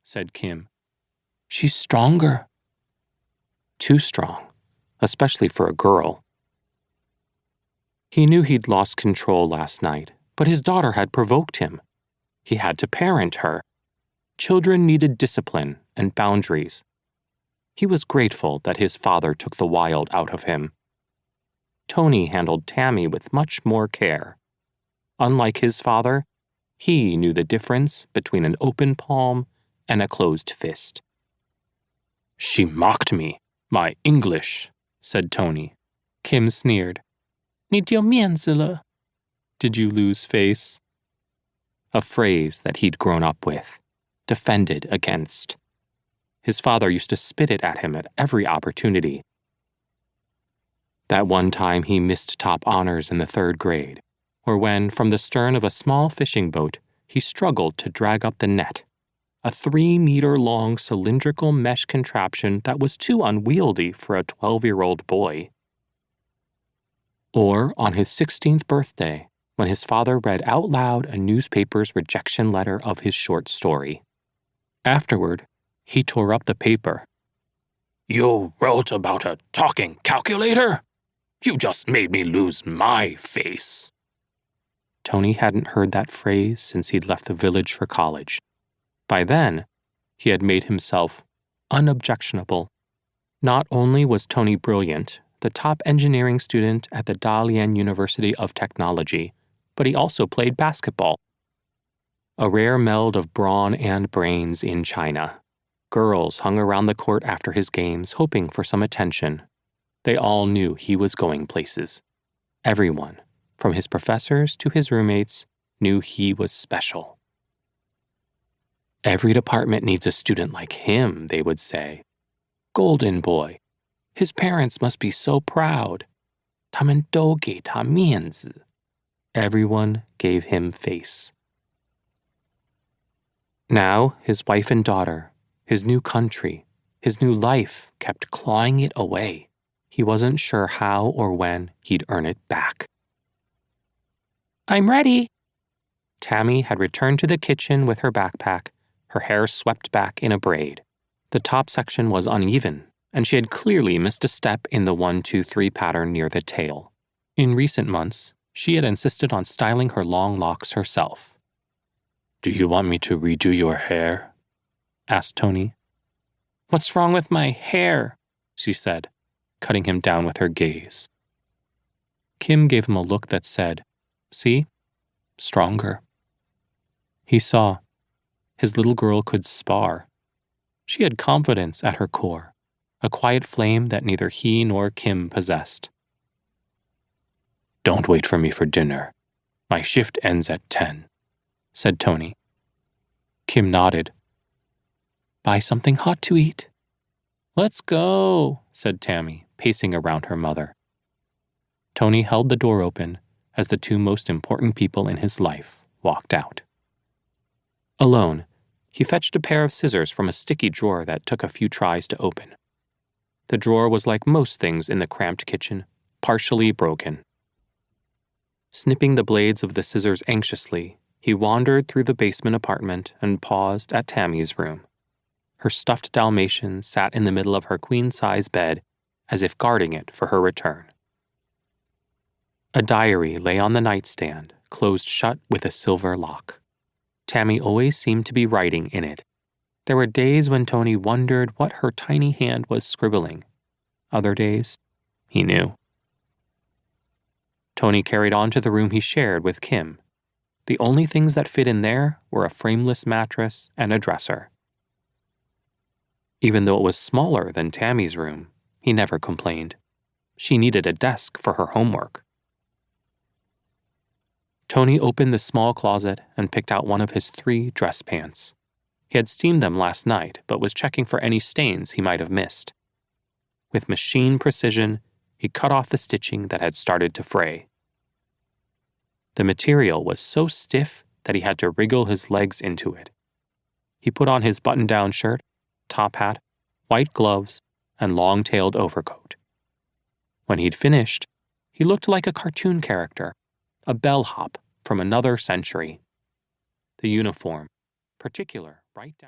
said Kim. "She's stronger." Too strong, especially for a girl. He knew he'd lost control last night, but his daughter had provoked him. He had to parent her. Children needed discipline and boundaries. He was grateful that his father took the wild out of him. Tony handled Tammy with much more care. Unlike his father, he knew the difference between an open palm and a closed fist. "She mocked me, my English," said Tony. Kim sneered. "你丢面子了." Did you lose face? A phrase that he'd grown up with, defended against. His father used to spit it at him at every opportunity. That one time he missed top honors in the 3rd grade, or when, from the stern of a small fishing boat, he struggled to drag up the net, a 3-meter-long cylindrical mesh contraption that was too unwieldy for a 12-year-old boy. Or on his 16th birthday, when his father read out loud a newspaper's rejection letter of his short story. Afterward, he tore up the paper. "You wrote about a talking calculator? You just made me lose my face." Tony hadn't heard that phrase since he'd left the village for college. By then, he had made himself unobjectionable. Not only was Tony brilliant, the top engineering student at the Dalian University of Technology, but he also played basketball. A rare meld of brawn and brains in China. Girls hung around the court after his games, hoping for some attention. They all knew he was going places. Everyone, from his professors to his roommates, knew he was special. "Every department needs a student like him," they would say. "Golden boy. His parents must be so proud. 他们都给他面子." Everyone gave him face. Now, his wife and daughter, his new country, his new life kept clawing it away. He wasn't sure how or when he'd earn it back. "I'm ready." Tammy had returned to the kitchen with her backpack, her hair swept back in a braid. The top section was uneven, and she had clearly missed a step in the 1-2-3 pattern near the tail. In recent months, she had insisted on styling her long locks herself. "Do you want me to redo your hair?" asked Tony. "What's wrong with my hair?" she said, cutting him down with her gaze. Kim gave him a look that said, "See? Stronger." He saw. His little girl could spar. She had confidence at her core, a quiet flame that neither he nor Kim possessed. "Don't wait for me for dinner. My shift ends at 10, said Tony. Kim nodded. "Buy something hot to eat." "Let's go," said Tammy, pacing around her mother. Tony held the door open as the 2 most important people in his life walked out. Alone, he fetched a pair of scissors from a sticky drawer that took a few tries to open. The drawer was like most things in the cramped kitchen, partially broken. Snipping the blades of the scissors anxiously, he wandered through the basement apartment and paused at Tammy's room. Her stuffed Dalmatian sat in the middle of her queen-size bed, as if guarding it for her return. A diary lay on the nightstand, closed shut with a silver lock. Tammy always seemed to be writing in it. There were days when Tony wondered what her tiny hand was scribbling. Other days, he knew. Tony carried on to the room he shared with Kim. The only things that fit in there were a frameless mattress and a dresser. Even though it was smaller than Tammy's room, he never complained. She needed a desk for her homework. Tony opened the small closet and picked out one of his 3 dress pants. He had steamed them last night, but was checking for any stains he might have missed. With machine precision, he cut off the stitching that had started to fray. The material was so stiff that he had to wriggle his legs into it. He put on his button-down shirt, top hat, white gloves, and long-tailed overcoat. When he'd finished, he looked like a cartoon character, a bellhop from another century. The uniform, particular right down